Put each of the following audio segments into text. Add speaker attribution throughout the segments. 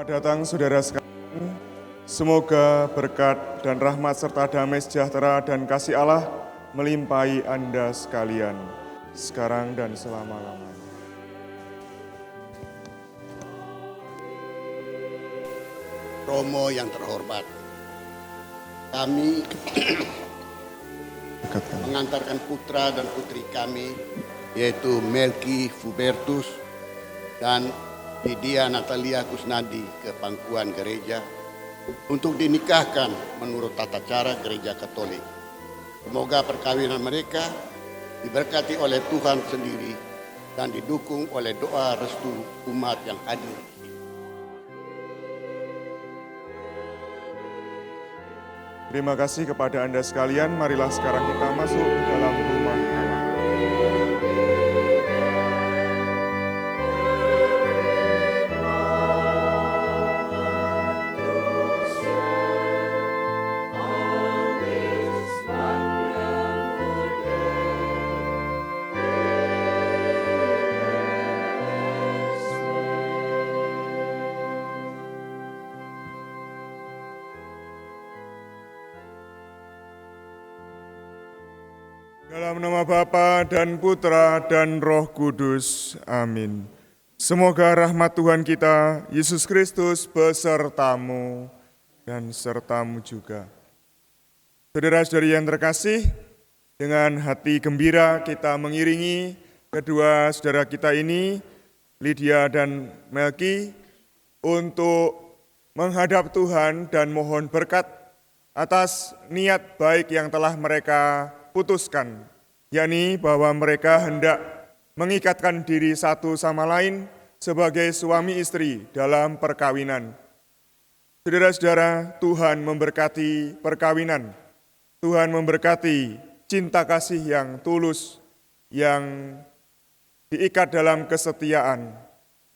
Speaker 1: Selamat datang saudara sekalian. Semoga berkat dan rahmat serta damai sejahtera dan kasih Allah melimpahi Anda sekalian, sekarang dan selama-lamanya.
Speaker 2: Romo yang terhormat, kami mengantarkan putra dan putri kami, yaitu Melki Fubertus dan Lydia Natalia Kusnadi ke pangkuan gereja untuk dinikahkan menurut tata cara gereja Katolik. Semoga perkawinan mereka diberkati oleh Tuhan sendiri dan didukung oleh doa restu umat yang hadir.
Speaker 1: Terima kasih kepada Anda sekalian. Marilah sekarang kita masuk ke dalam rumah Allah. Dalam nama Bapa dan Putra dan Roh Kudus. Amin. Semoga rahmat Tuhan kita, Yesus Kristus, besertamu dan sertamu juga. Saudara-saudari yang terkasih, dengan hati gembira kita mengiringi kedua saudara kita ini, Lydia dan Melki, untuk menghadap Tuhan dan mohon berkat atas niat baik yang telah mereka putuskan, yakni bahwa mereka hendak mengikatkan diri satu sama lain sebagai suami istri dalam perkawinan. Saudara-saudara, Tuhan memberkati perkawinan. Tuhan memberkati cinta kasih yang tulus, yang diikat dalam kesetiaan.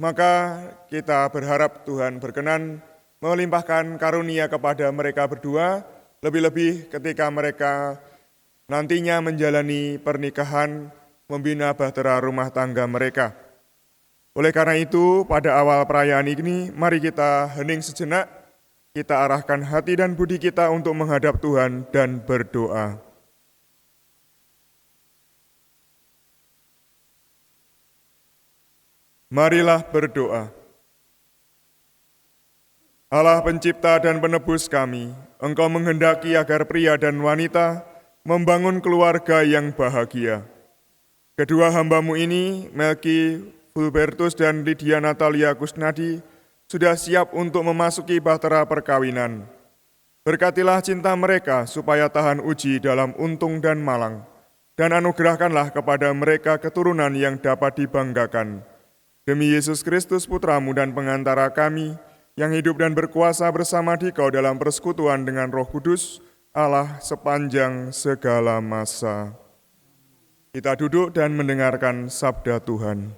Speaker 1: Maka kita berharap Tuhan berkenan melimpahkan karunia kepada mereka berdua, lebih-lebih ketika mereka nantinya menjalani pernikahan, membina bahtera rumah tangga mereka. Oleh karena itu, pada awal perayaan ini, mari kita hening sejenak, kita arahkan hati dan budi kita untuk menghadap Tuhan dan berdoa. Marilah berdoa. Allah pencipta dan penebus kami, Engkau menghendaki agar pria dan wanita membangun keluarga yang bahagia. Kedua hamba-Mu ini, Melki Fubertus dan Lydia Natalia Kusnadi, sudah siap untuk memasuki bahtera perkawinan. Berkatilah cinta mereka supaya tahan uji dalam untung dan malang, dan anugerahkanlah kepada mereka keturunan yang dapat dibanggakan. Demi Yesus Kristus Putra-Mu dan pengantara kami, yang hidup dan berkuasa bersama Dikau dalam persekutuan dengan Roh Kudus, Allah sepanjang segala masa. Kita duduk dan mendengarkan sabda Tuhan.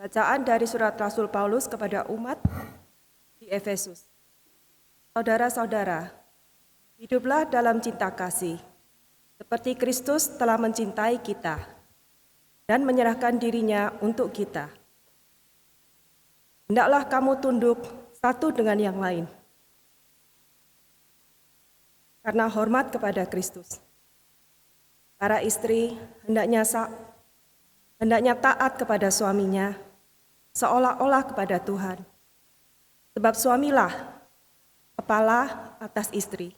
Speaker 3: Bacaan dari surat Rasul Paulus kepada umat di Efesus. Saudara-saudara, hiduplah dalam cinta kasih, seperti Kristus telah mencintai kita dan menyerahkan dirinya untuk kita. Hendaklah kamu tunduk satu dengan yang lain, karena hormat kepada Kristus. Para istri hendaknya taat kepada suaminya, seolah-olah kepada Tuhan. Sebab suamilah kepala atas istri,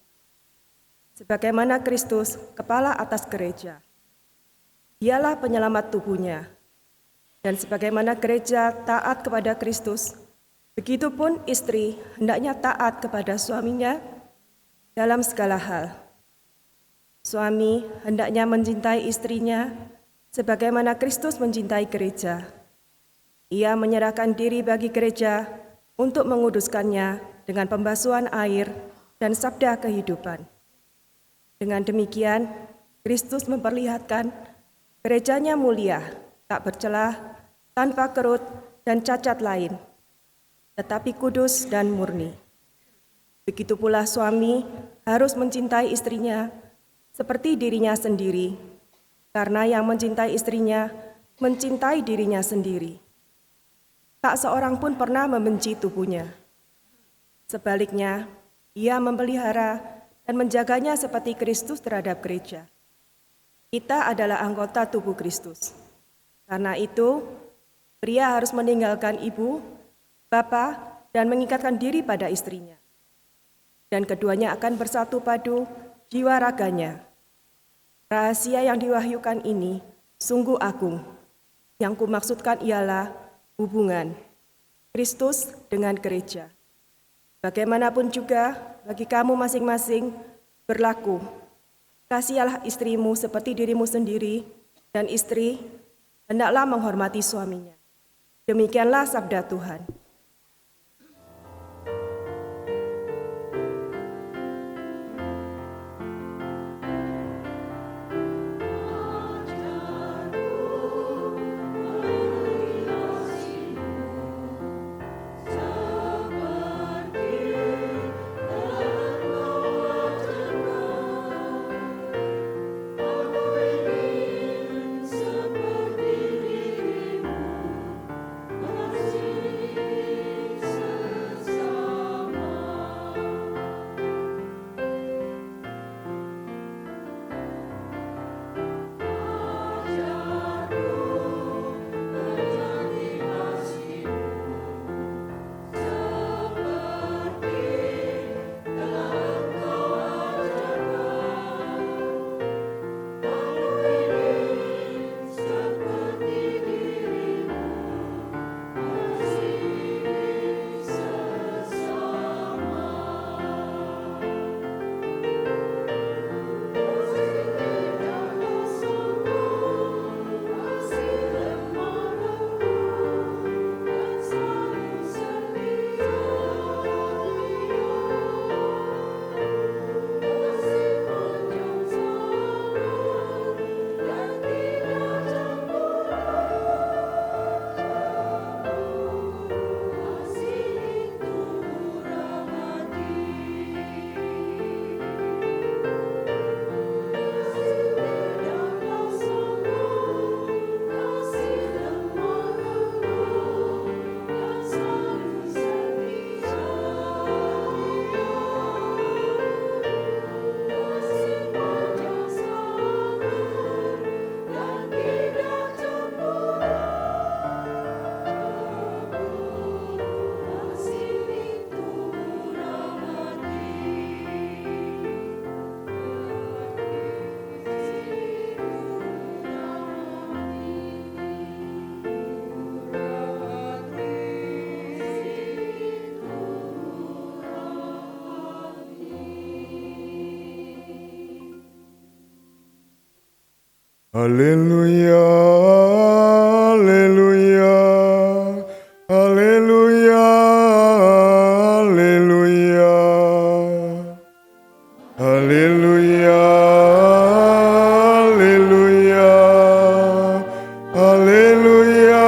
Speaker 3: sebagaimana Kristus kepala atas gereja. Dialah penyelamat tubuhnya, dan sebagaimana gereja taat kepada Kristus, begitupun istri hendaknya taat kepada suaminya dalam segala hal. Suami hendaknya mencintai istrinya sebagaimana Kristus mencintai gereja. Ia menyerahkan diri bagi gereja untuk menguduskannya dengan pembasuhan air dan sabda kehidupan. Dengan demikian, Kristus memperlihatkan gerejanya mulia, tak bercelah, tanpa kerut dan cacat lain, tetapi kudus dan murni. Begitu pula suami harus mencintai istrinya seperti dirinya sendiri, karena yang mencintai istrinya mencintai dirinya sendiri. Tak seorang pun pernah membenci tubuhnya, Sebaliknya, ia memelihara dan menjaganya seperti Kristus terhadap gereja. Kita adalah anggota tubuh Kristus. Karena itu, pria harus meninggalkan ibu, bapa, dan mengikatkan diri pada istrinya. Dan keduanya akan bersatu padu jiwa raganya. Rahasia yang diwahyukan ini sungguh agung. Yang kumaksudkan ialah hubungan Kristus dengan gereja. Bagaimanapun juga bagi kamu masing-masing berlaku, kasihilah istrimu seperti dirimu sendiri, dan istri hendaklah menghormati suaminya. Demikianlah sabda Tuhan.
Speaker 1: Haleluya, haleluya, haleluya, haleluya. Haleluya, haleluya, haleluya,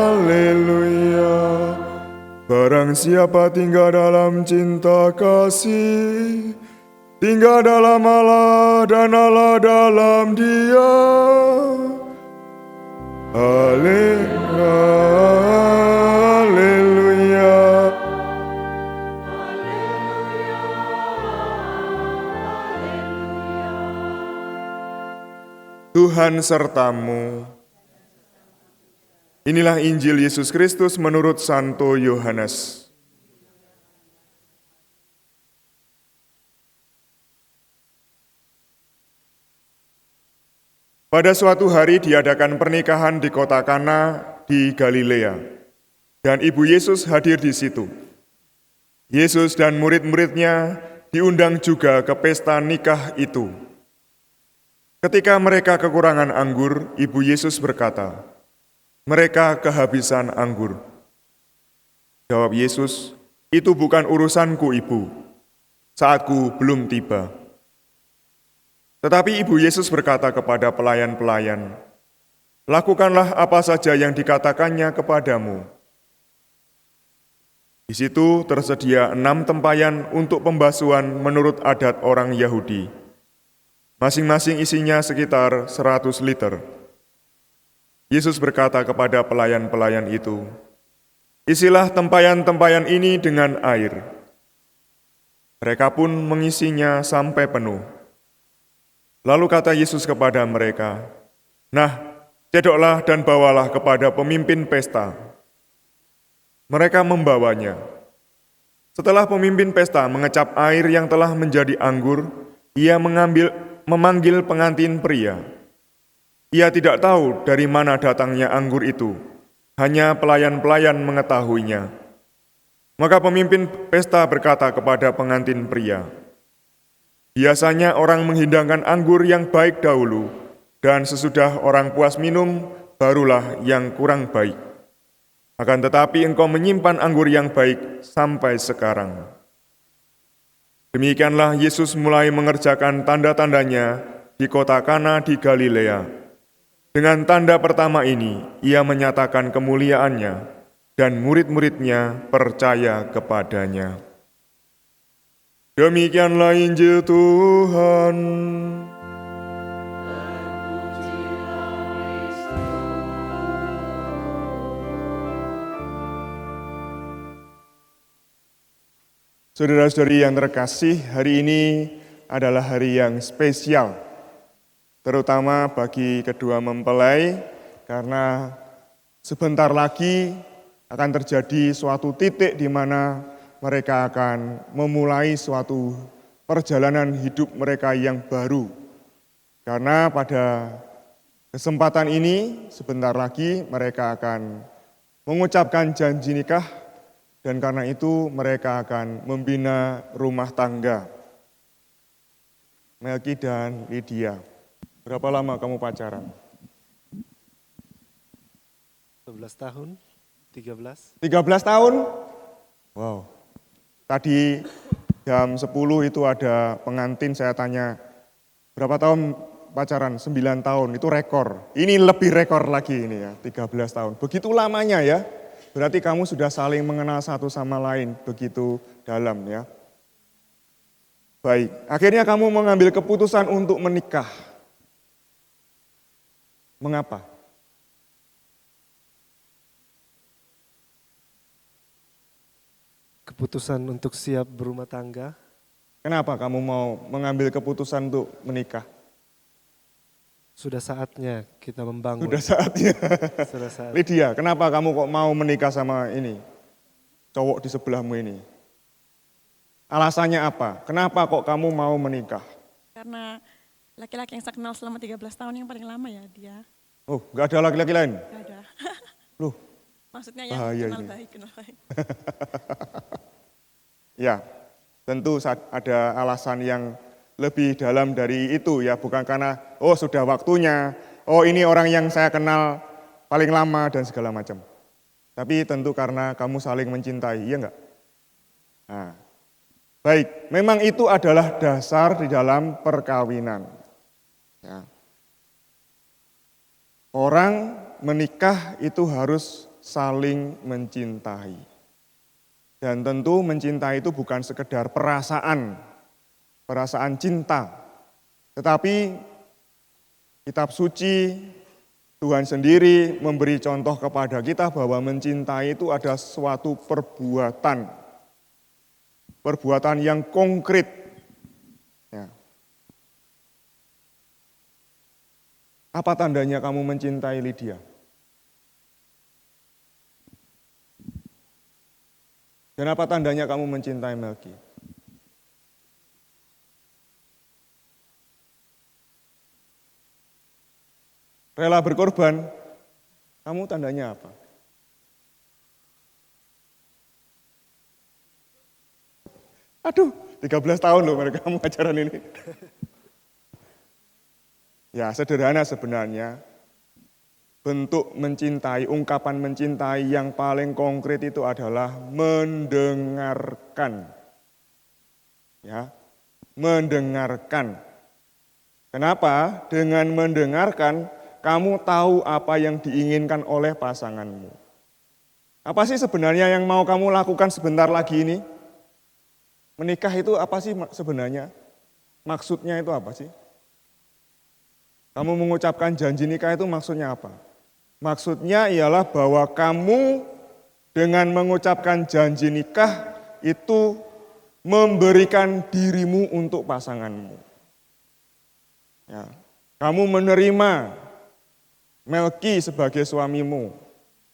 Speaker 1: haleluya. Barang siapa tinggal dalam cinta kasih, tinggal dalam Allah dan Allah dalam dia. Haleluya. Tuhan sertamu. Inilah Injil Yesus Kristus menurut Santo Yohanes. Pada suatu hari diadakan pernikahan di kota Kana di Galilea, dan ibu Yesus hadir di situ. Yesus dan murid-muridnya diundang juga ke pesta nikah itu. Ketika mereka kekurangan anggur, ibu Yesus berkata, "Mereka kehabisan anggur." Jawab Yesus, "Itu bukan urusanku, Ibu. Saatku belum tiba." Tetapi ibu Yesus berkata kepada pelayan-pelayan, "Lakukanlah apa saja yang dikatakannya kepadamu." Di situ tersedia 6 tempayan untuk pembasuhan menurut adat orang Yahudi. Masing-masing isinya sekitar 100 liter. Yesus berkata kepada pelayan-pelayan itu, Isilah tempayan-tempayan ini dengan air. Mereka pun mengisinya sampai penuh. Lalu kata Yesus kepada mereka, "Nah, cedoklah dan bawalah kepada pemimpin pesta." Mereka membawanya. Setelah pemimpin pesta mengecap air yang telah menjadi anggur, ia memanggil pengantin pria. Ia tidak tahu dari mana datangnya anggur itu, hanya pelayan-pelayan mengetahuinya. Maka pemimpin pesta berkata kepada pengantin pria, "Biasanya orang menghidangkan anggur yang baik dahulu, dan sesudah orang puas minum, barulah yang kurang baik. Akan tetapi engkau menyimpan anggur yang baik sampai sekarang." Demikianlah Yesus mulai mengerjakan tanda-tandanya di kota Kana di Galilea. Dengan tanda pertama ini, ia menyatakan kemuliaannya, dan murid-muridnya percaya kepadanya. Demikianlah Injil Tuhan. Saudara-saudari yang terkasih, hari ini adalah hari yang spesial, terutama bagi kedua mempelai, karena sebentar lagi akan terjadi suatu titik di mana mereka akan memulai suatu perjalanan hidup mereka yang baru. Karena pada kesempatan ini, sebentar lagi mereka akan mengucapkan janji nikah, dan karena itu mereka akan membina rumah tangga. Melki dan Lydia, berapa lama kamu pacaran?
Speaker 4: 12 tahun, 13.
Speaker 1: 13 tahun? Wow. Tadi jam 10 itu ada pengantin, saya tanya, berapa tahun pacaran? 9 tahun, itu rekor. Ini lebih rekor lagi ini ya, 13 tahun. Begitu lamanya ya, berarti kamu sudah saling mengenal satu sama lain, begitu dalam ya. Baik, akhirnya kamu mengambil keputusan untuk menikah. Mengapa?
Speaker 4: Keputusan untuk siap berumah tangga.
Speaker 1: Kenapa kamu mau mengambil keputusan untuk menikah?
Speaker 4: Sudah saatnya kita membangun.
Speaker 1: Sudah saatnya.
Speaker 4: Sudah saat.
Speaker 1: Lydia, kenapa kamu kok mau menikah sama ini? Cowok di sebelahmu ini. Alasannya apa? Kenapa kok kamu mau menikah?
Speaker 5: Karena laki-laki yang saya kenal selama 13 tahun yang paling lama ya dia.
Speaker 1: Oh, nggak ada laki-laki lain?
Speaker 5: Gak ada.
Speaker 1: Loh,
Speaker 5: Maksudnya yang
Speaker 1: bahaya
Speaker 5: kenal
Speaker 1: ini.
Speaker 5: baik, kenal baik.
Speaker 1: ya, tentu ada alasan yang lebih dalam dari itu ya, bukan karena oh sudah waktunya, oh ini orang yang saya kenal paling lama dan segala macam. Tapi tentu karena kamu saling mencintai, iya enggak? Nah, baik, memang itu adalah dasar di dalam perkawinan. Ya. Orang menikah itu harus saling mencintai. Dan tentu mencintai itu bukan sekedar perasaan cinta. Tetapi kitab suci, Tuhan sendiri memberi contoh kepada kita bahwa mencintai itu ada suatu perbuatan. Perbuatan yang konkret. Ya. Apa tandanya kamu mencintai Lydia? Dan apa tandanya kamu mencintai Melki? Rela berkorban, kamu tandanya apa? Aduh, 13 tahun loh mereka pacaran ini. Ya, sederhana sebenarnya. Bentuk mencintai, ungkapan mencintai yang paling konkret itu adalah mendengarkan. Ya, mendengarkan. Kenapa? Dengan mendengarkan, kamu tahu apa yang diinginkan oleh pasanganmu. Apa sih sebenarnya yang mau kamu lakukan sebentar lagi ini? Menikah itu apa sih sebenarnya? Maksudnya itu apa sih? Kamu mengucapkan janji nikah itu maksudnya apa? Maksudnya ialah bahwa kamu dengan mengucapkan janji nikah itu memberikan dirimu untuk pasanganmu. Ya, kamu menerima Melki sebagai suamimu,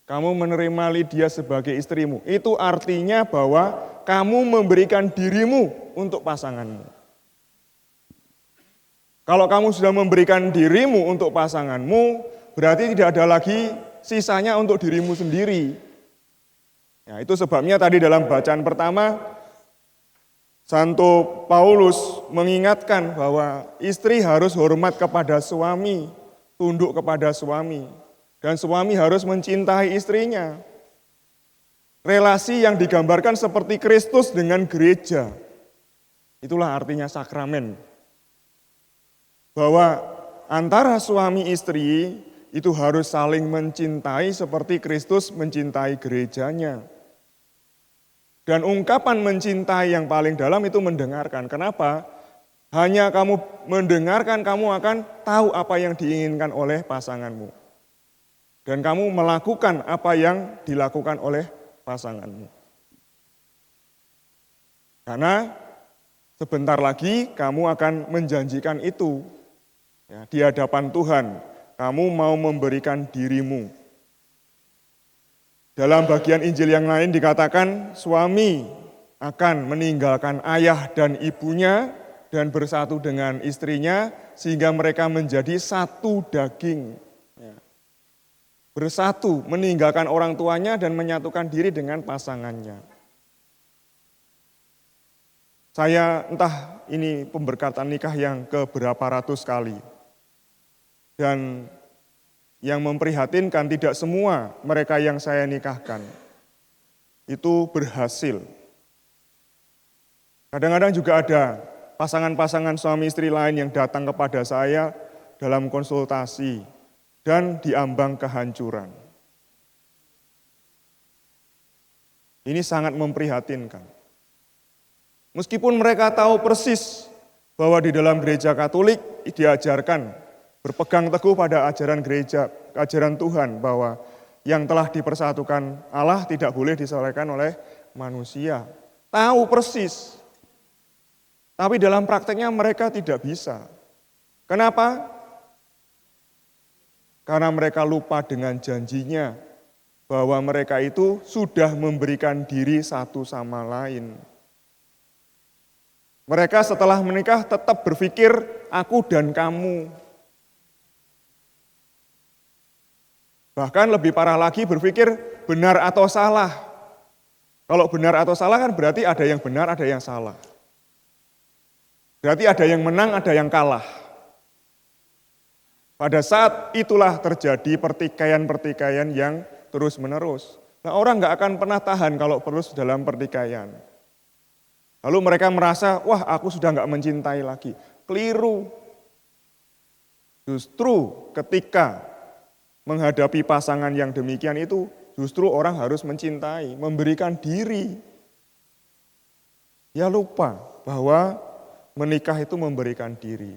Speaker 1: kamu menerima Lydia sebagai istrimu. Itu artinya bahwa kamu memberikan dirimu untuk pasanganmu. Kalau kamu sudah memberikan dirimu untuk pasanganmu, berarti tidak ada lagi sisanya untuk dirimu sendiri. Ya, itu sebabnya tadi dalam bacaan pertama, Santo Paulus mengingatkan bahwa istri harus hormat kepada suami, tunduk kepada suami, dan suami harus mencintai istrinya. Relasi yang digambarkan seperti Kristus dengan gereja, itulah artinya sakramen. Bahwa antara suami istri itu harus saling mencintai seperti Kristus mencintai gerejanya. Dan ungkapan mencintai yang paling dalam itu mendengarkan. Kenapa? Hanya kamu mendengarkan, kamu akan tahu apa yang diinginkan oleh pasanganmu. Dan kamu melakukan apa yang dilakukan oleh pasanganmu. Karena sebentar lagi kamu akan menjanjikan itu. Ya, di hadapan Tuhan, kamu mau memberikan dirimu. Dalam bagian Injil yang lain dikatakan suami akan meninggalkan ayah dan ibunya dan bersatu dengan istrinya sehingga mereka menjadi satu daging. Ya. Bersatu, meninggalkan orang tuanya dan menyatukan diri dengan pasangannya. Saya entah ini pemberkatan nikah yang keberapa ratus kali. Dan yang memprihatinkan tidak semua mereka yang saya nikahkan itu berhasil. Kadang-kadang juga ada pasangan-pasangan suami istri lain yang datang kepada saya dalam konsultasi dan diambang kehancuran. Ini sangat memprihatinkan. Meskipun mereka tahu persis bahwa di dalam gereja Katolik diajarkan berpegang teguh pada ajaran gereja, ajaran Tuhan bahwa yang telah dipersatukan Allah tidak boleh diselesaikan oleh manusia. Tahu persis. Tapi dalam prakteknya mereka tidak bisa. Kenapa? Karena mereka lupa dengan janjinya bahwa mereka itu sudah memberikan diri satu sama lain. Mereka setelah menikah tetap berpikir aku dan kamu. Bahkan lebih parah lagi berpikir benar atau salah. Kalau benar atau salah kan berarti ada yang benar, ada yang salah. Berarti ada yang menang, ada yang kalah. Pada saat itulah terjadi pertikaian-pertikaian yang terus-menerus. Nah, orang nggak akan pernah tahan kalau terus dalam pertikaian. Lalu mereka merasa, wah aku sudah nggak mencintai lagi. Keliru. Justru ketika menghadapi pasangan yang demikian itu, justru orang harus mencintai, memberikan diri. Ya lupa bahwa menikah itu memberikan diri.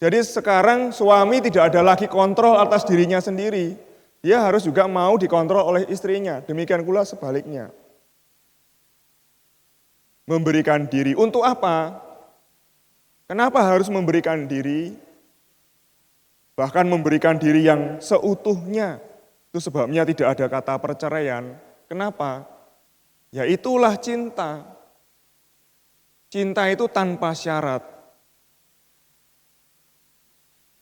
Speaker 1: Jadi sekarang suami tidak ada lagi kontrol atas dirinya sendiri. Dia harus juga mau dikontrol oleh istrinya. Demikian pula sebaliknya. Memberikan diri. Untuk apa? Kenapa harus memberikan diri? Bahkan memberikan diri yang seutuhnya. Itu sebabnya tidak ada kata perceraian. Kenapa? Ya itulah cinta. Cinta itu tanpa syarat.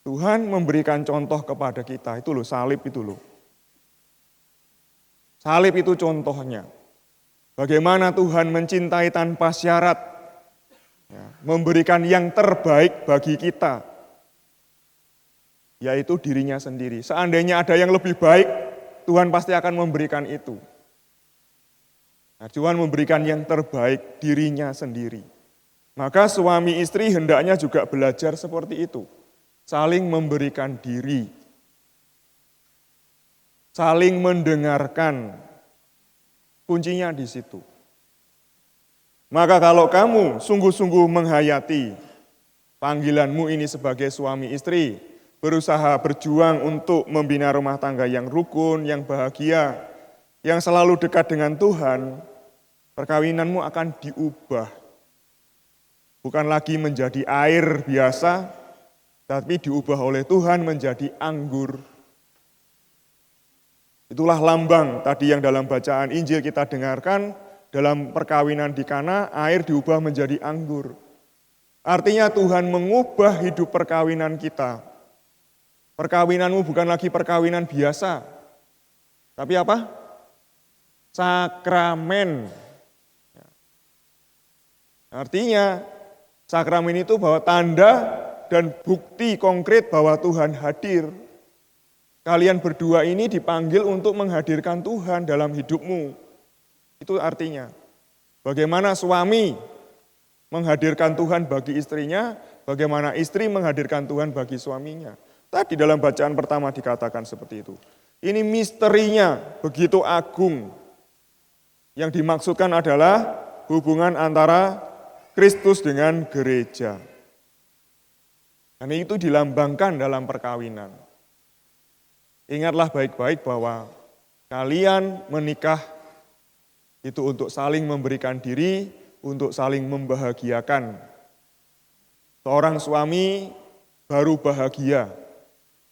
Speaker 1: Tuhan memberikan contoh kepada kita. Itu loh, salib itu loh. Salib itu contohnya. Bagaimana Tuhan mencintai tanpa syarat. Ya, memberikan yang terbaik bagi kita. Yaitu dirinya sendiri. Seandainya ada yang lebih baik, Tuhan pasti akan memberikan itu. Nah, Tuhan memberikan yang terbaik dirinya sendiri. Maka suami istri hendaknya juga belajar seperti itu. Saling memberikan diri. Saling mendengarkan. Kuncinya di situ. Maka kalau kamu sungguh-sungguh menghayati panggilanmu ini sebagai suami istri, berusaha berjuang untuk membina rumah tangga yang rukun, yang bahagia, yang selalu dekat dengan Tuhan, perkawinanmu akan diubah. Bukan lagi menjadi air biasa, tapi diubah oleh Tuhan menjadi anggur. Itulah lambang tadi yang dalam bacaan Injil kita dengarkan, dalam perkawinan di Kana, air diubah menjadi anggur. Artinya Tuhan mengubah hidup perkawinan kita. Perkawinanmu bukan lagi perkawinan biasa, tapi apa? Sakramen. Artinya sakramen itu bahwa tanda dan bukti konkret bahwa Tuhan hadir. Kalian berdua ini dipanggil untuk menghadirkan Tuhan dalam hidupmu. Itu artinya. Bagaimana suami menghadirkan Tuhan bagi istrinya, bagaimana istri menghadirkan Tuhan bagi suaminya. Tadi dalam bacaan pertama dikatakan seperti itu. Ini misterinya begitu agung. Yang dimaksudkan adalah hubungan antara Kristus dengan gereja. Dan itu dilambangkan dalam perkawinan. Ingatlah baik-baik bahwa kalian menikah itu untuk saling memberikan diri, untuk saling membahagiakan. Seorang suami baru bahagia,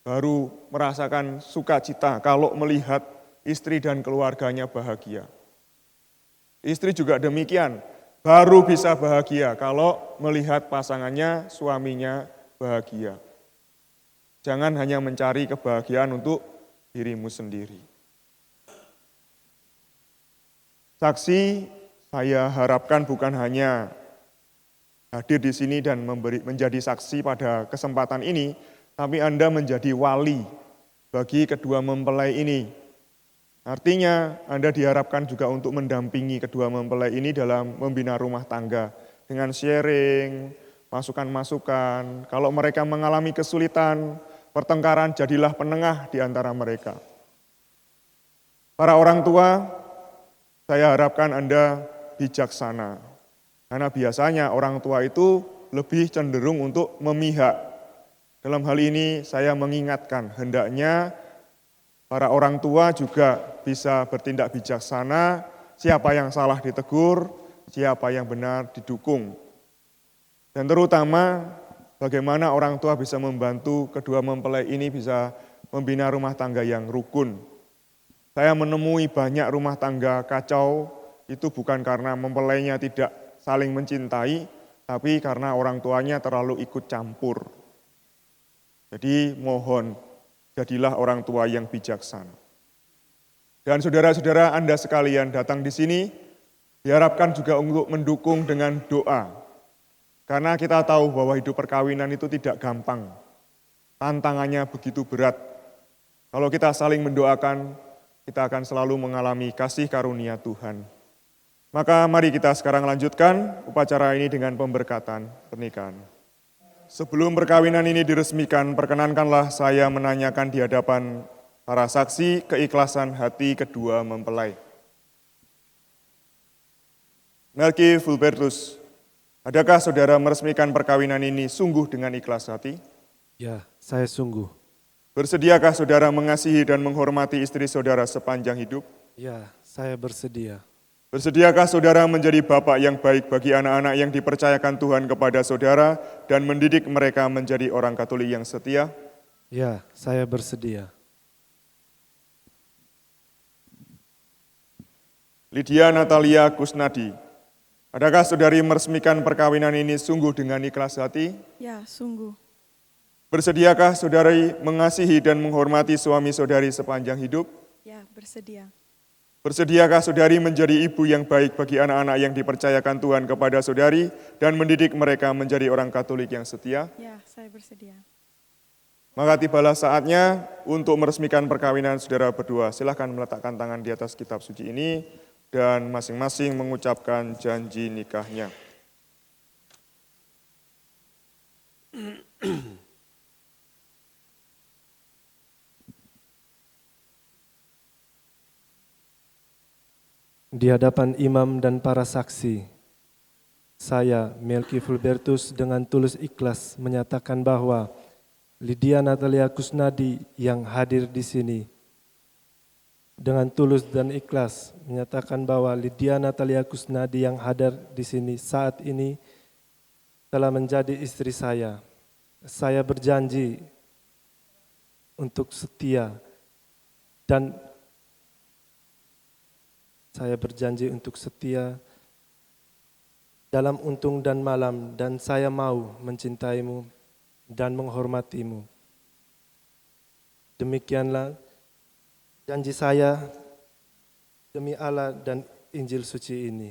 Speaker 1: baru merasakan sukacita kalau melihat istri dan keluarganya bahagia. Istri juga demikian, baru bisa bahagia kalau melihat pasangannya, suaminya bahagia. Jangan hanya mencari kebahagiaan untuk dirimu sendiri. Saksi saya harapkan bukan hanya hadir di sini dan menjadi saksi pada kesempatan ini, tapi Anda menjadi wali bagi kedua mempelai ini. Artinya Anda diharapkan juga untuk mendampingi kedua mempelai ini dalam membina rumah tangga dengan sharing, masukan-masukan. Kalau mereka mengalami kesulitan, pertengkaran, jadilah penengah di antara mereka. Para orang tua, saya harapkan Anda bijaksana. Karena biasanya orang tua itu lebih cenderung untuk memihak. Dalam hal ini saya mengingatkan, hendaknya para orang tua juga bisa bertindak bijaksana, siapa yang salah ditegur, siapa yang benar didukung. Dan terutama bagaimana orang tua bisa membantu kedua mempelai ini bisa membina rumah tangga yang rukun. Saya menemui banyak rumah tangga kacau, itu bukan karena mempelainya tidak saling mencintai, tapi karena orang tuanya terlalu ikut campur. Jadi mohon, jadilah orang tua yang bijaksana. Dan saudara-saudara Anda sekalian datang di sini, diharapkan juga untuk mendukung dengan doa. Karena kita tahu bahwa hidup perkawinan itu tidak gampang. Tantangannya begitu berat. Kalau kita saling mendoakan, kita akan selalu mengalami kasih karunia Tuhan. Maka mari kita sekarang lanjutkan upacara ini dengan pemberkatan pernikahan. Sebelum perkawinan ini diresmikan, perkenankanlah saya menanyakan di hadapan para saksi keikhlasan hati kedua mempelai. Melki Fulbertus, adakah saudara meresmikan perkawinan ini sungguh dengan ikhlas hati?
Speaker 4: Ya, saya sungguh.
Speaker 1: Bersediakah saudara mengasihi dan menghormati istri saudara sepanjang hidup?
Speaker 4: Ya, saya bersedia.
Speaker 1: Bersediakah saudara menjadi bapak yang baik bagi anak-anak yang dipercayakan Tuhan kepada saudara dan mendidik mereka menjadi orang Katolik yang setia?
Speaker 4: Ya, saya bersedia.
Speaker 1: Lydia Natalia Kusnadi, adakah saudari meresmikan perkawinan ini sungguh dengan ikhlas hati?
Speaker 5: Ya, sungguh.
Speaker 1: Bersediakah saudari mengasihi dan menghormati suami saudari sepanjang hidup?
Speaker 5: Ya, bersedia.
Speaker 1: Bersediakah saudari menjadi ibu yang baik bagi anak-anak yang dipercayakan Tuhan kepada saudari dan mendidik mereka menjadi orang Katolik yang setia?
Speaker 5: Ya, saya bersedia.
Speaker 1: Maka tibalah saatnya untuk meresmikan perkawinan saudara berdua. Silahkan meletakkan tangan di atas kitab suci ini dan masing-masing mengucapkan janji nikahnya.
Speaker 4: Di hadapan imam dan para saksi, saya, Melki Fulbertus, dengan tulus ikhlas menyatakan bahwa Lydia Natalia Kusnadi yang hadir di sini dengan tulus dan ikhlas menyatakan bahwa Lydia Natalia Kusnadi yang hadir di sini saat ini telah menjadi istri saya. Saya berjanji untuk setia dan dalam untung dan malam, dan saya mau mencintaimu dan menghormatimu. Demikianlah janji saya demi Allah dan Injil suci ini.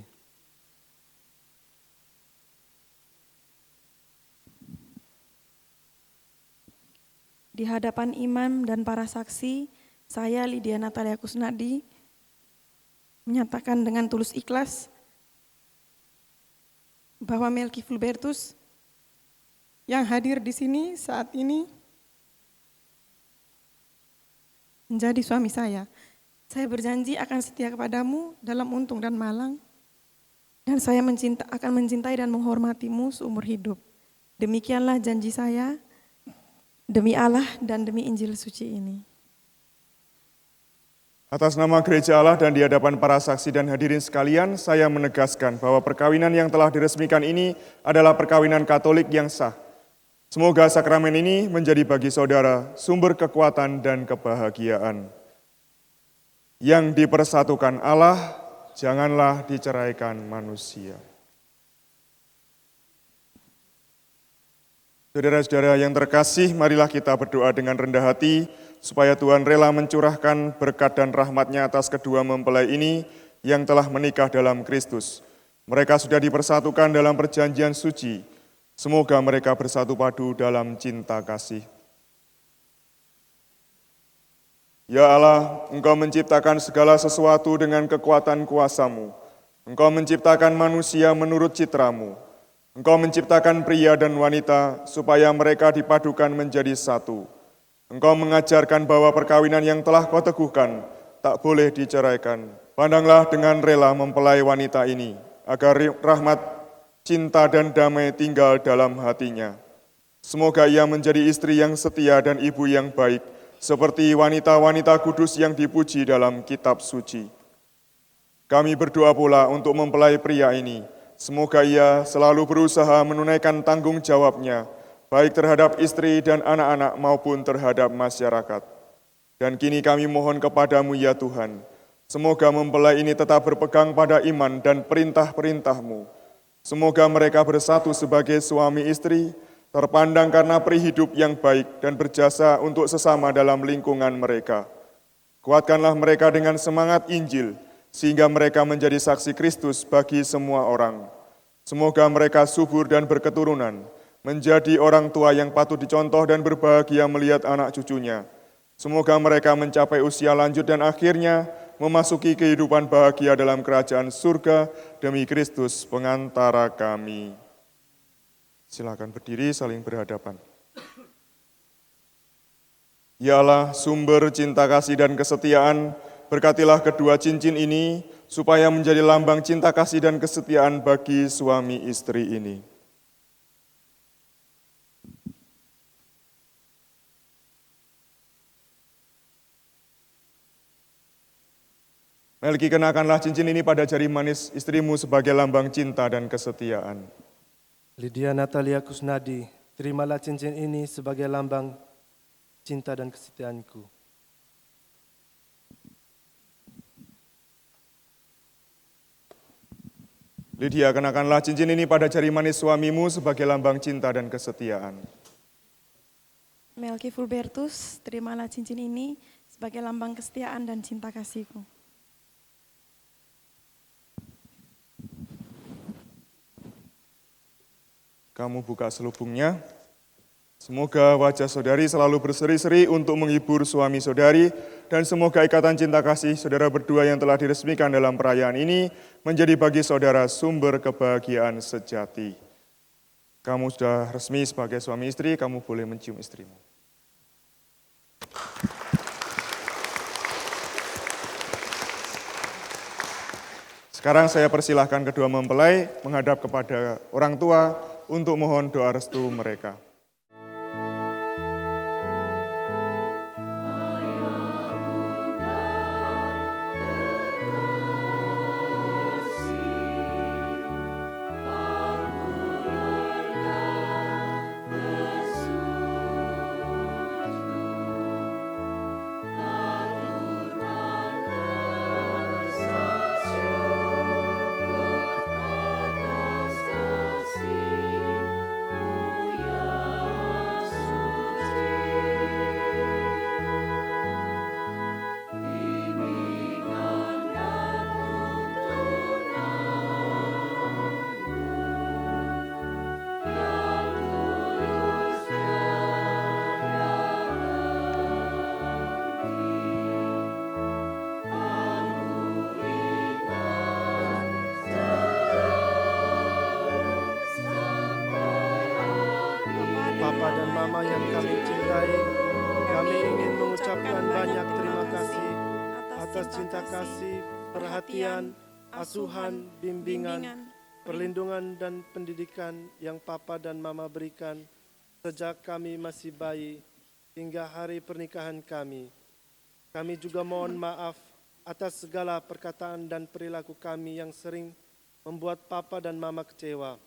Speaker 5: Di hadapan imam dan para saksi, saya Lydia Natalia Kusnadi menyatakan dengan tulus ikhlas bahwa Melki Fulbertus yang hadir di sini saat ini menjadi suami saya. Saya berjanji akan setia kepadamu dalam untung dan malang, dan saya akan mencintai dan menghormatimu seumur hidup. Demikianlah janji saya demi Allah dan demi Injil suci ini.
Speaker 1: Atas nama Gereja Allah dan di hadapan para saksi dan hadirin sekalian, saya menegaskan bahwa perkawinan yang telah diresmikan ini adalah perkawinan Katolik yang sah. Semoga sakramen ini menjadi bagi saudara sumber kekuatan dan kebahagiaan. Yang dipersatukan Allah, janganlah diceraikan manusia. Saudara-saudara yang terkasih, marilah kita berdoa dengan rendah hati, supaya Tuhan rela mencurahkan berkat dan rahmat-Nya atas kedua mempelai ini yang telah menikah dalam Kristus. Mereka sudah dipersatukan dalam perjanjian suci. Semoga mereka bersatu padu dalam cinta kasih. Ya Allah, Engkau menciptakan segala sesuatu dengan kekuatan kuasa-Mu. Engkau menciptakan manusia menurut citra-Mu. Engkau menciptakan pria dan wanita supaya mereka dipadukan menjadi satu. Engkau mengajarkan bahwa perkawinan yang telah Kau teguhkan tak boleh diceraikan. Pandanglah dengan rela mempelai wanita ini, agar rahmat, cinta dan damai tinggal dalam hatinya. Semoga ia menjadi istri yang setia dan ibu yang baik, seperti wanita-wanita kudus yang dipuji dalam kitab suci. Kami berdoa pula untuk mempelai pria ini. Semoga ia selalu berusaha menunaikan tanggung jawabnya, baik terhadap istri dan anak-anak maupun terhadap masyarakat. Dan kini kami mohon kepadamu ya Tuhan, semoga mempelai ini tetap berpegang pada iman dan perintah-perintah-Mu. Semoga mereka bersatu sebagai suami istri, terpandang karena peri hidup yang baik dan berjasa untuk sesama dalam lingkungan mereka. Kuatkanlah mereka dengan semangat Injil, sehingga mereka menjadi saksi Kristus bagi semua orang. Semoga mereka subur dan berketurunan, menjadi orang tua yang patut dicontoh dan berbahagia melihat anak cucunya. Semoga mereka mencapai usia lanjut dan akhirnya memasuki kehidupan bahagia dalam kerajaan surga demi Kristus pengantara kami. Silakan berdiri saling berhadapan. Ya Allah, sumber cinta kasih dan kesetiaan, berkatilah kedua cincin ini, supaya menjadi lambang cinta kasih dan kesetiaan bagi suami istri ini. Melki, kenakanlah cincin ini pada jari manis istrimu sebagai lambang cinta dan kesetiaan.
Speaker 4: Lydia Natalia Kusnadi, terimalah cincin ini sebagai lambang cinta dan kesetiaanku.
Speaker 1: Lydia, kenakanlah cincin ini pada jari manis suamimu sebagai lambang cinta dan kesetiaan.
Speaker 5: Melki Fulbertus, terimalah cincin ini sebagai lambang kesetiaan dan cinta kasihku.
Speaker 1: Kamu buka selubungnya. Semoga wajah saudari selalu berseri-seri untuk menghibur suami saudari, dan semoga ikatan cinta kasih saudara berdua yang telah diresmikan dalam perayaan ini menjadi bagi saudara sumber kebahagiaan sejati. Kamu sudah resmi sebagai suami istri, kamu boleh mencium istrimu. Sekarang saya persilahkan kedua mempelai menghadap kepada orang tua untuk mohon doa restu mereka.
Speaker 4: yang kami cintai, kami ingin mengucapkan banyak terima kasih atas cinta kasih, perhatian, asuhan, bimbingan, perlindungan dan pendidikan yang Papa dan Mama berikan sejak kami masih bayi hingga hari pernikahan kami. Kami juga mohon maaf atas segala perkataan dan perilaku kami yang sering membuat Papa dan Mama kecewa.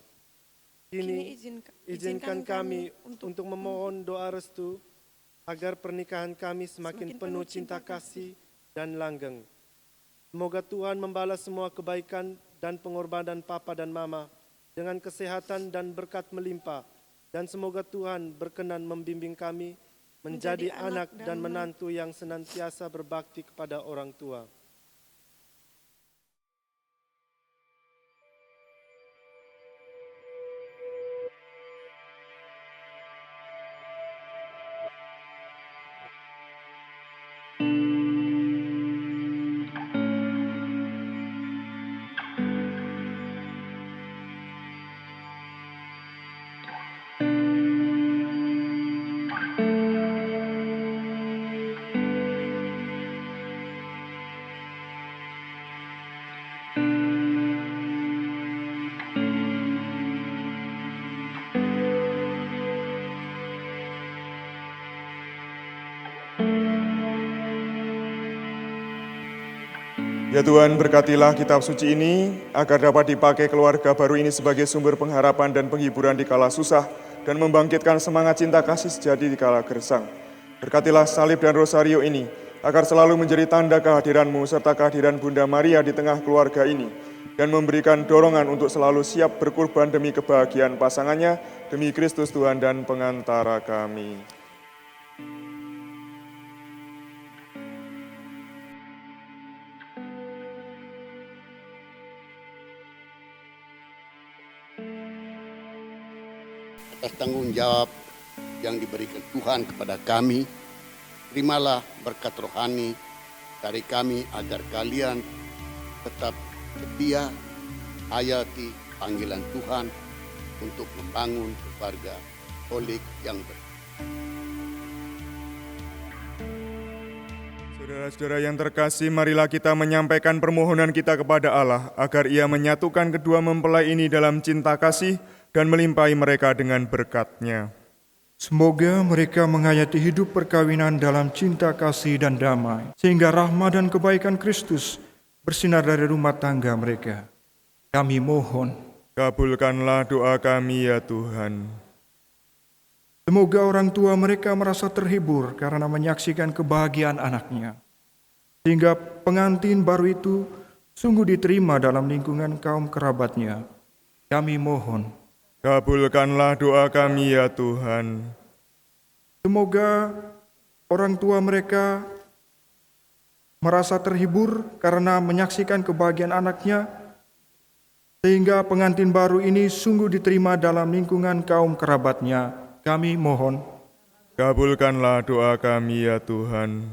Speaker 4: Kini izinkan kami untuk memohon doa restu agar pernikahan kami semakin penuh cinta kasih dan langgeng. Semoga Tuhan membalas semua kebaikan dan pengorbanan Papa dan Mama dengan kesehatan dan berkat melimpah, dan semoga Tuhan berkenan membimbing kami menjadi anak dan menantu yang senantiasa berbakti kepada orang tua.
Speaker 1: Ya Tuhan, berkatilah kitab suci ini agar dapat dipakai keluarga baru ini sebagai sumber pengharapan dan penghiburan di kala susah dan membangkitkan semangat cinta kasih sejati di kala gersang. Berkatilah salib dan rosario ini agar selalu menjadi tanda kehadiran-Mu serta kehadiran Bunda Maria di tengah keluarga ini dan memberikan dorongan untuk selalu siap berkorban demi kebahagiaan pasangannya, demi Kristus Tuhan dan pengantara kami.
Speaker 2: Atas tanggung jawab yang diberikan Tuhan kepada kami, terimalah berkat rohani dari kami agar kalian tetap setia hayati panggilan Tuhan untuk membangun keluarga Katolik yang
Speaker 1: Saudara-saudara yang terkasih, marilah kita menyampaikan permohonan kita kepada Allah agar Ia menyatukan kedua mempelai ini dalam cinta kasih dan melimpahi mereka dengan berkat-Nya.
Speaker 6: Semoga mereka menghayati hidup perkawinan dalam cinta kasih dan damai, sehingga rahmat dan kebaikan Kristus bersinar dari rumah tangga mereka. Kami mohon,
Speaker 1: Kabulkanlah doa kami ya Tuhan.
Speaker 6: semoga orang tua mereka merasa terhibur karena menyaksikan kebahagiaan anaknya, sehingga pengantin baru itu sungguh diterima dalam lingkungan kaum kerabatnya. Kami mohon,
Speaker 1: Kabulkanlah doa kami ya Tuhan.
Speaker 6: semoga orang tua mereka merasa terhibur karena menyaksikan kebahagiaan anaknya, sehingga pengantin baru ini sungguh diterima dalam lingkungan kaum kerabatnya. Kami mohon,
Speaker 1: Kabulkanlah doa kami ya Tuhan.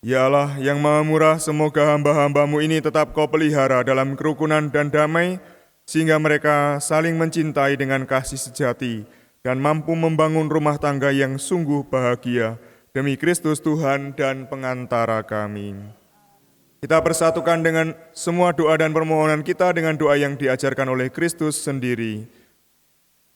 Speaker 1: Ya Allah yang Maha Murah, semoga hamba-hamba-Mu ini tetap Kau pelihara dalam kerukunan dan damai, sehingga mereka saling mencintai dengan kasih sejati dan mampu membangun rumah tangga yang sungguh bahagia demi Kristus Tuhan dan pengantara kami. Kita persatukan dengan semua doa dan permohonan kita dengan doa yang diajarkan oleh Kristus sendiri.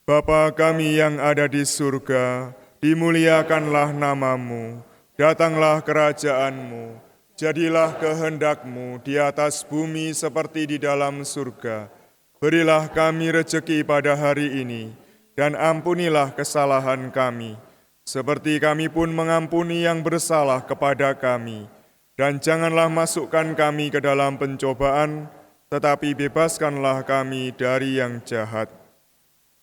Speaker 1: Bapa kami yang ada di surga, dimuliakanlah nama-Mu, datanglah kerajaan-Mu, jadilah kehendak-Mu di atas bumi seperti di dalam surga. Berilah kami rejeki pada hari ini, dan ampunilah kesalahan kami, seperti kami pun mengampuni yang bersalah kepada kami. Dan janganlah masukkan kami ke dalam pencobaan, tetapi bebaskanlah kami dari yang jahat.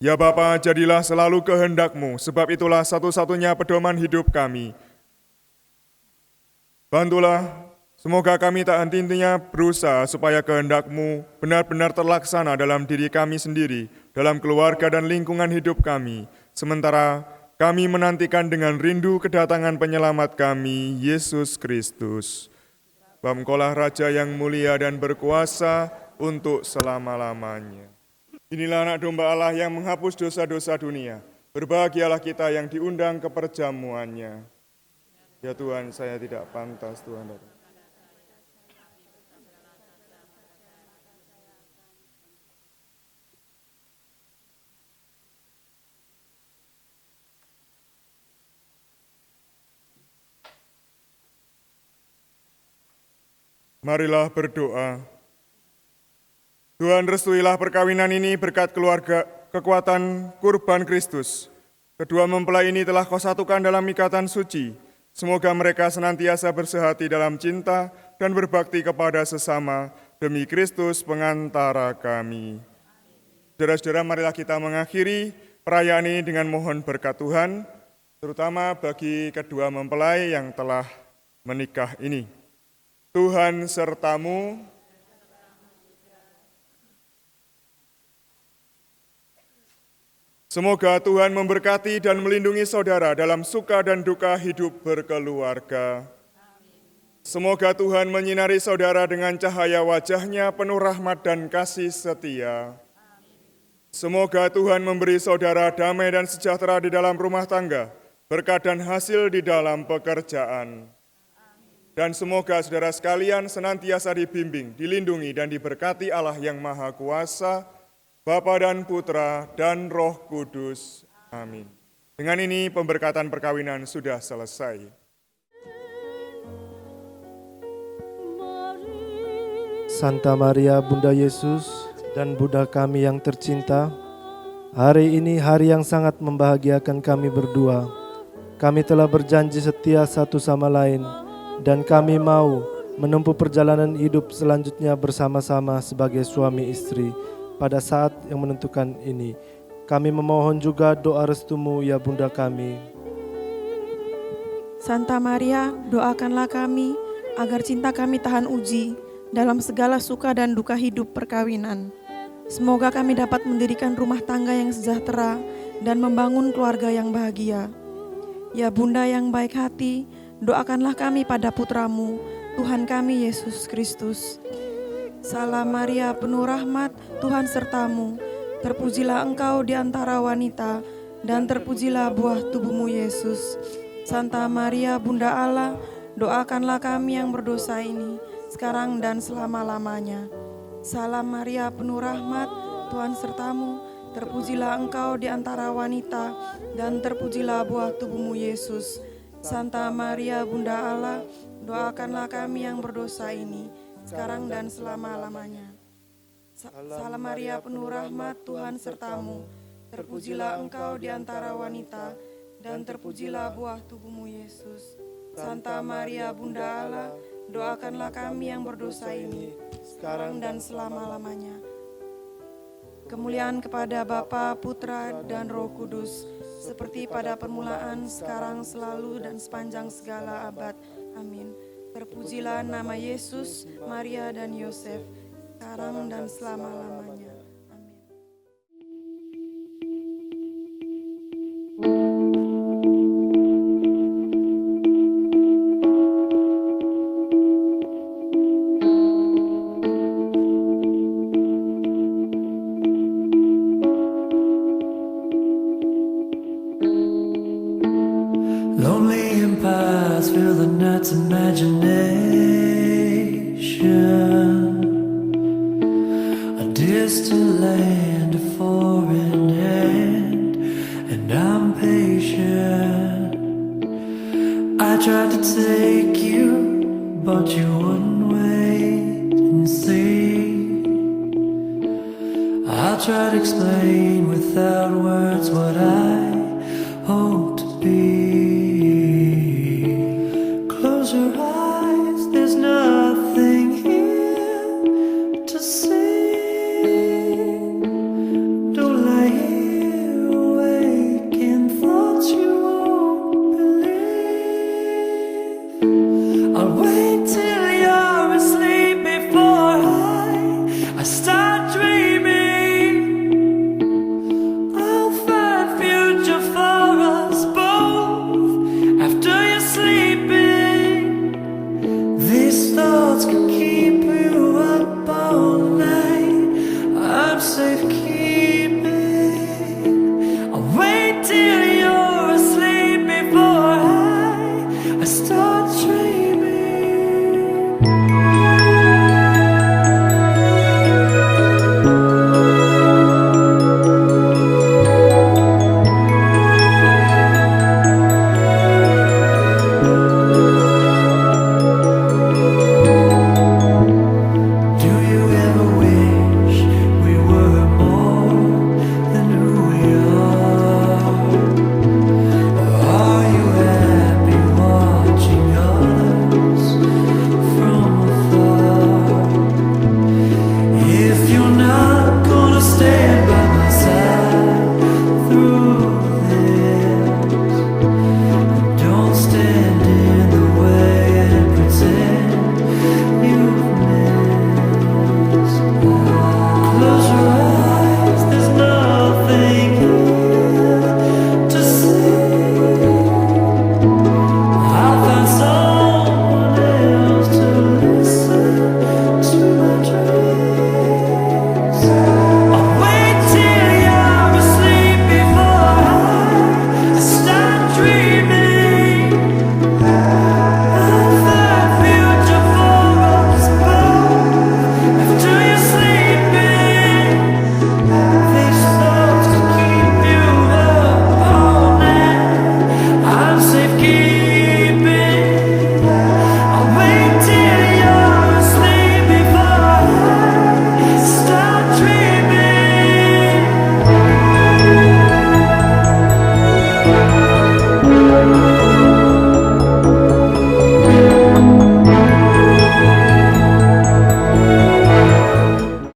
Speaker 1: Ya Bapa, jadilah selalu kehendak-Mu, sebab itulah satu-satunya pedoman hidup kami. Bantulah, semoga kami tak henti-hentinya berusaha supaya kehendak-Mu benar-benar terlaksana dalam diri kami sendiri, dalam keluarga dan lingkungan hidup kami. Sementara kami menantikan dengan rindu kedatangan penyelamat kami, Yesus Kristus. Engkaulah Raja yang mulia dan berkuasa untuk selama-lamanya. Inilah anak domba Allah yang menghapus dosa-dosa dunia. Berbahagialah kita yang diundang ke perjamuannya. Ya Tuhan, saya tidak pantas Tuhan datang. Marilah berdoa. Tuhan, restuilah perkawinan ini berkat keluarga kekuatan kurban Kristus. Kedua mempelai ini telah Kau satukan dalam ikatan suci. Semoga mereka senantiasa bersehati dalam cinta dan berbakti kepada sesama demi Kristus pengantara kami. Saudara-saudara, marilah kita mengakhiri perayaan ini dengan mohon berkat Tuhan, terutama bagi kedua mempelai yang telah menikah ini. Tuhan sertamu. Semoga Tuhan memberkati dan melindungi saudara dalam suka dan duka hidup berkeluarga. Semoga Tuhan menyinari saudara dengan cahaya wajahnya penuh rahmat dan kasih setia. Semoga Tuhan memberi saudara damai dan sejahtera di dalam rumah tangga, berkat dan hasil di dalam pekerjaan. Dan semoga saudara sekalian senantiasa dibimbing, dilindungi, dan diberkati Allah yang Maha Kuasa, Bapa dan Putra dan Roh Kudus. Amin. Dengan ini pemberkatan perkawinan sudah selesai.
Speaker 4: Santa Maria Bunda Yesus dan Bunda kami yang tercinta, hari ini hari yang sangat membahagiakan kami berdua. Kami telah berjanji setia satu sama lain, dan kami mau menempuh perjalanan hidup selanjutnya bersama-sama sebagai suami istri pada saat yang menentukan ini. Kami memohon juga doa restumu ya Bunda kami.
Speaker 5: Santa Maria, doakanlah kami agar cinta kami tahan uji dalam segala suka dan duka hidup perkawinan. Semoga kami dapat mendirikan rumah tangga yang sejahtera dan membangun keluarga yang bahagia. Ya Bunda yang baik hati, doakanlah kami pada putramu, Tuhan kami Yesus Kristus. Salam Maria, penuh rahmat, Tuhan sertamu. Terpujilah engkau di antara wanita, dan terpujilah buah tubuhmu Yesus. Santa Maria, Bunda Allah, doakanlah kami yang berdosa ini, sekarang dan selama-lamanya. Salam Maria, penuh rahmat, Tuhan sertamu. Terpujilah engkau di antara wanita, dan terpujilah buah tubuhmu Yesus. Santa Maria, Bunda Allah, doakanlah kami yang berdosa ini, sekarang dan selama-lamanya. Salam Maria, penuh rahmat, Tuhan sertamu. Terpujilah engkau di antara wanita, dan terpujilah buah tubuhmu Yesus. Santa Maria, Bunda Allah, doakanlah kami yang berdosa ini, sekarang dan selama-lamanya. Kemuliaan kepada Bapa, Putra, dan Roh Kudus, seperti pada permulaan, sekarang, selalu, dan sepanjang segala abad. Amin. Terpujilah nama Yesus, Maria, dan Yosef, sekarang dan selama-lamanya. Amin.
Speaker 7: Lonely empires fill the night's imagination. A distant land, a foreign hand, and I'm patient. I tried to take you, but you wouldn't wait and see. I'll try to explain without words what I hope to be. Close your eyes, there's nothing here to see. Don't lie here awake in thoughts you won't believe. I'll wait till you're asleep before I start dreaming. I'll find future for us both after you're sleeping. These thoughts can keep you up all night. I'm safe keeping.